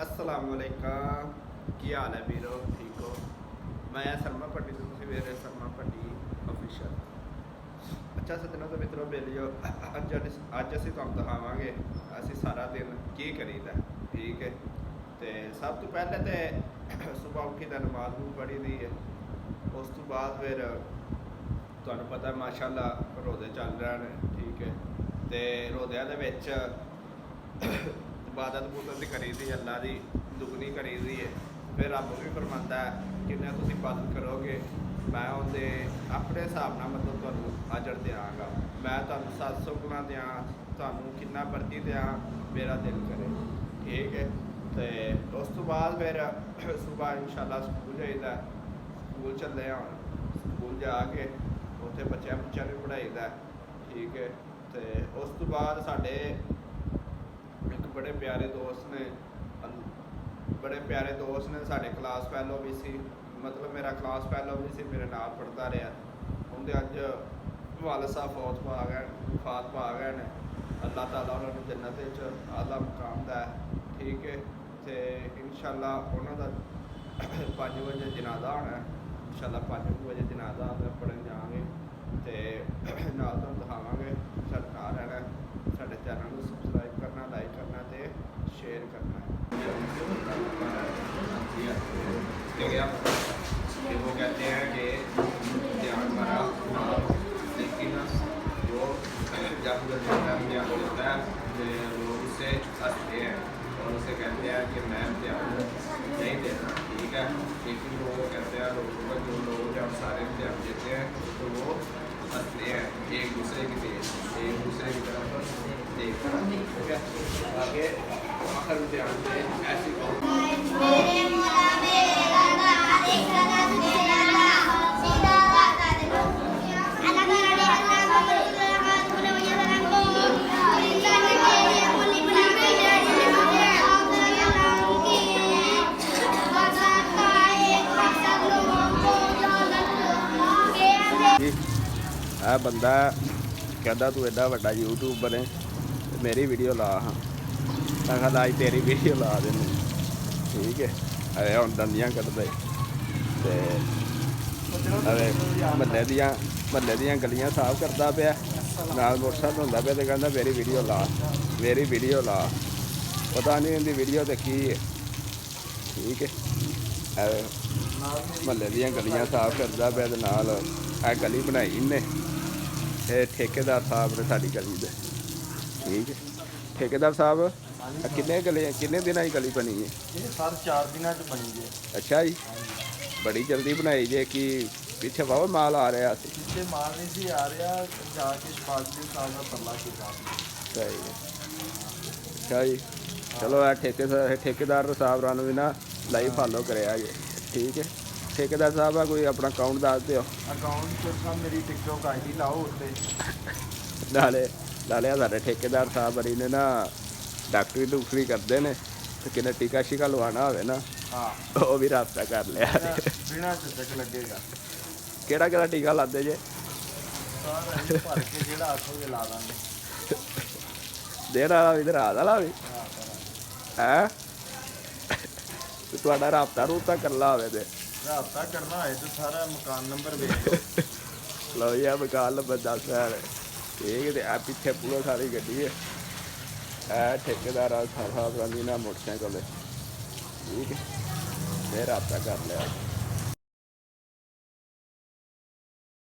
अस्सलामुअलैकुम की हाल है वीरो ठीक हो। मैं शर्मा भट्टी तो तुम वेरे शर्मा भट्टी ऑफिशियल। अच्छा सज्जनों तो मित्रों बेलियो अज असी तुम दिखावे असी सारा दिन की करीदा ठीक है। तो सब तो पहले तो सुबह उठी तो नमाज नूज पढ़ी दी है। उस तो बाद फिर तुहानू पता माशाअल्लाह रोज़े चल रहे हैं ठीक है। तो रोज़िया दे इबादत बुदत करी दी अल्लाह की दुगनी करी दी है। फिर रब भी फरमाता है कि तुम इबादत करोगे मैं उनके अपने हिसाब न मतलब तुहानू अजर देंगा। मैं तुहानू 700 गुना दें तुहानू कितना मर्जी दें मेरा दिल करे ठीक है। तो उस तो बाद फिर सुबह इंशाल्लाह स्कूल जाइदा स्कूल चलते हैं हम स्कूल जाके उत्थे बच्चों भी पढ़ाईदा ठीक है। तो उस तो बाद साढ़े एक बड़े प्यारे दोस्त ने साढ़े क्लास फैलो भी सी मतलब मेरा क्लास फैलो भी सी मेरे नाल पढ़ता रहा। उनके अज वाल साहब फात पा गए ने अल्लाह ताला उन्होंने जन्नत आला मुकाम दा है ठीक है। तो इंशाल्लाह उन्होंने 5 बजे जनाजा होना है इंशाल्लाह 5 बजे जनाजा पढ़न जाएंगे। तो नाल तुहानू दिखावांगे साडे नाल रहना साडे चैनल को सबसक्राइब करना लाइक करना तो शेयर करना है। वो कहते हैं कि ध्यान हमारा लेकिन वो जब ध्यान देता है लोग उससे हंसते हैं और उसे कहते हैं कि मैं ध्यान नहीं देना ठीक है। लेकिन वो कहते हैं लोगों जो लोग जब सारे ध्यान देते हैं तो वो हंसते हैं एक दूसरे की तरफ देखते हैं ठीक है। आगे आखिर ध्यान दें ऐसी आ बंदा कहता तू एडा वड्डा यूट्यूबर है मेरी वीडियो ला हाँ मैं कहा अज तेरी वीडियो ला देनी ठीक है। अरे हम दंदियाँ कटते अरे महल्ले दियाँ गलियाँ साफ करता पाया नाल मोटरसाइकिल होंदा पाया तो कहता मेरी वीडियो ला पता नहीं इनकी वीडियो तो की है ठीक है। महल्ले दियां गलियां साफ करता पाया तो नाल आ गली बनाई इन्हें ठेकेदार साहब ने साड़ी गली दे ठीक है। ठेकेदार साहब किन्ने दिन की गली बनी है? सर 4 दिन बनी है। अच्छा जी बड़ी जल्दी बनाई जे कि पिछे बहुत माल आ रहा है? पिछे माल नहीं सी आ रहा जाके शफाजली साहब का पल्ला के सही है। अच्छा जी चलो ठेकेदार साहब भी ना लाइव फॉलो करे ठीक है। ठेकेदार साहब कोई अपना अकाउंट दस दो अकाउंट मेरी टिकटॉक आईडी लाओ उत्ते नाले साढ़े ठेकेदार साहब बड़ी ने ना डॉक्टरी करते हैं तो किन्ने टीका शीका लवाना हो ना वो भी रास्ता कर लिया बिना झिझक लगेगा। केड़ा टीका लाते जे देर वाला भी रात वाला भी है तुहाडा राबता रूबता करला होवे ते राबता करना है तो सारा मकान नंबर भेज लो जी मकान नंबर 10 है ठीक है। आ पिछे पूरा सारी गड्डी है ठेकेदार साहब ना मोटरसाइकिल ठीक है। फिर राबता कर लिया।